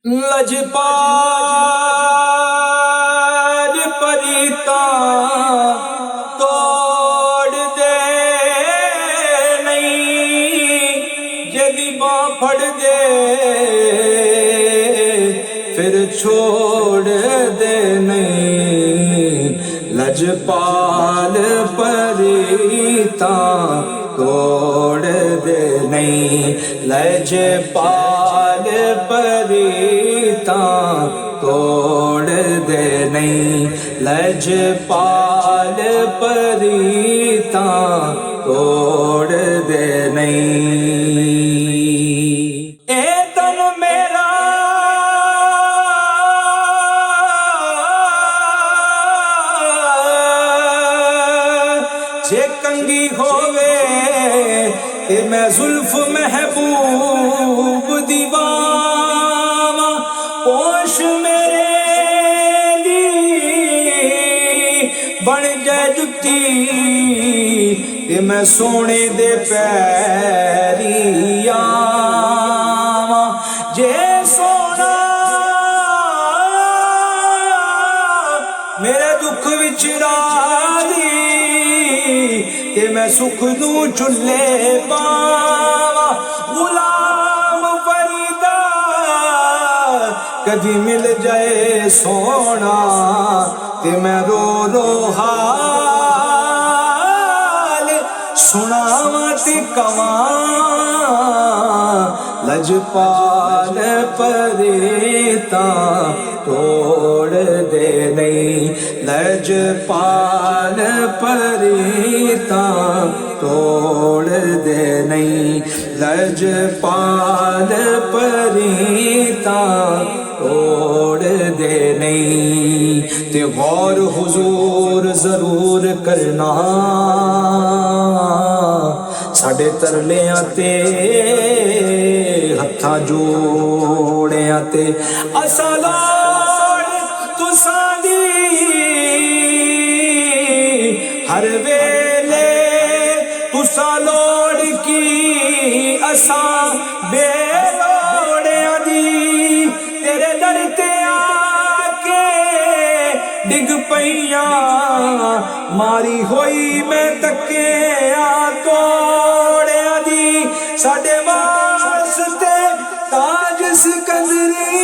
लजपाल परीता तोड़ दे नहीं, यदि बाँ फड़ दे फिर छोड़ दे नहीं। लजपाल परीता तोड़ दे नहीं, लजपाल परीता तोड़ दे नहीं, लजपाल परीता तोड़ दे नहीं। ए तन मेरा जे कंगी होवे ते मैं जुल्फ महबूब दीवाना, पोश मेरे दी बन जाए जुत्ती ते मैं सोने दे पैरी आवा। जे सोना मेरे दुख विच राजी ते मैं सुख नू चुल्ले पावा। गुलाम फरीदा कदी मिल जाए सोना ते मैं रो रो हाल सुनावा ते कवां। लजपाल परीता तोड़ दे नहीं, लजपाल परीता तोड़ दे नहीं, लजपाल परीता तोड़ दे नहीं। ते गौर हुजूर जरूर करना साडे तरलियां ते हत्थां जोड़ियां ते। असा लोड़ तुसां दी हर वेले, तुसां लोड़ की असा बेलोड़ियां दी। तेरे दर ते आके डिग पईयां मारी होई मैं तके तोड़ियां दी। साडे वास्ते ताज सिकंदरी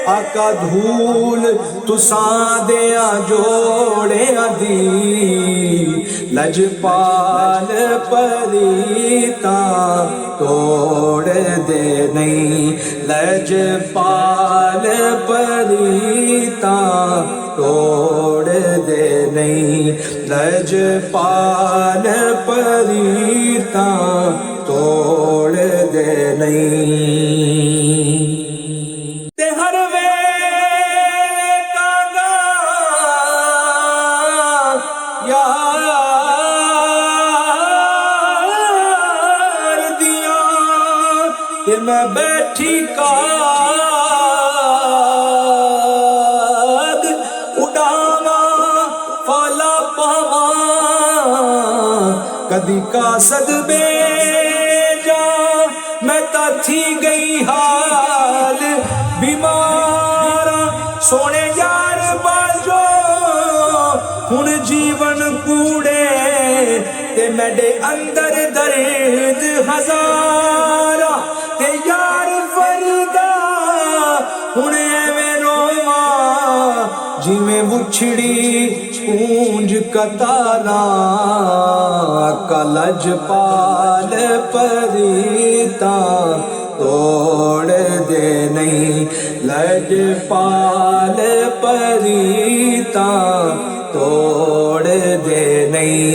आका धूल तुसां देया जोड़ियां दी। लजपाल परीता तोड़ दे नहीं, लजपाल परीता तोड़ दे नहीं, लजपाल परीता तोड़ दे नहीं। ते हर वेले कांगा यार दिया ते मैं बैठी काग उड़ावा फला पावा। कदी कासद बेजा मैं थी गई हाल बीमारा। सोने यार बाजो हुण जीवन कूड़े ते मेरे अंदर दर्द हजारा। ते यार फरीदा हुण एवें रोवा जिवें बुछड़ी पूंज कतारा। लजपाल परीता तोड़ दे नहीं, लजपाल परीता तोड़ दे नहीं,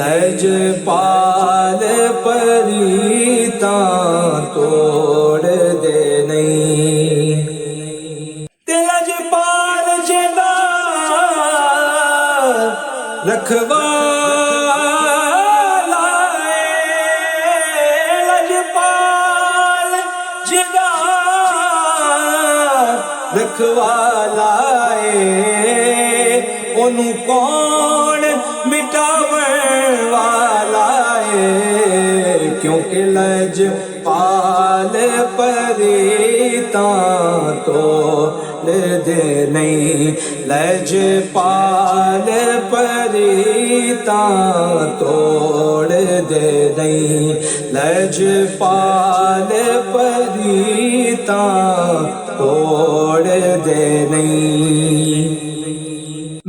लजपाल परीता तोड़ दे नहीं। ते लजपाल जिंदा रखवा रखवाला ओनू कौन मिटावन वाला है, क्योंकि लजपाल पर परीता तोड़ दे नहीं, लजपाल परीता तोड़ दे नहीं, लजपाल परीता तोड़ दे नहीं।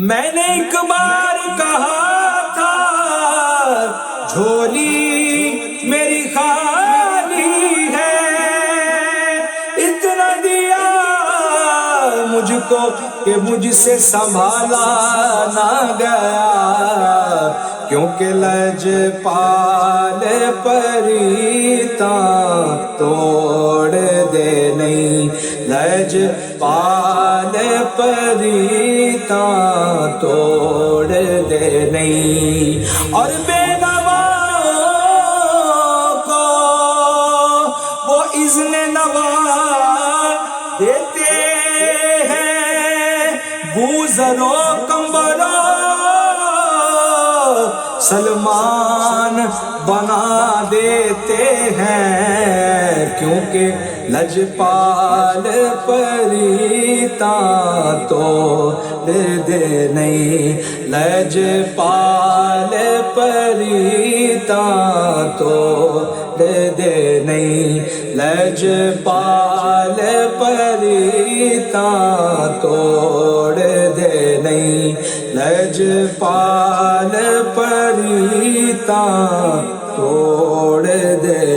मैंने एक बार कहा था झोली मेरी खाली है, इतना दिया मुझको कि मुझसे संभाला ना गया, क्योंकि लजपाल परीता तोड़ दे नहीं, लजपाल परीता तोड़ दे नहीं। और बेनवाओं को वो इज़्न नवा देते हैं, बूज़रो कंबरो सलमान बना देते हैं, क्योंकि लजपाल परीता तोड़ दे नहीं, लजपाल परीता तोड़ दे नहीं, लजपाल परीता तोड़ दे नहीं, लजपाल परीता तोड़ दे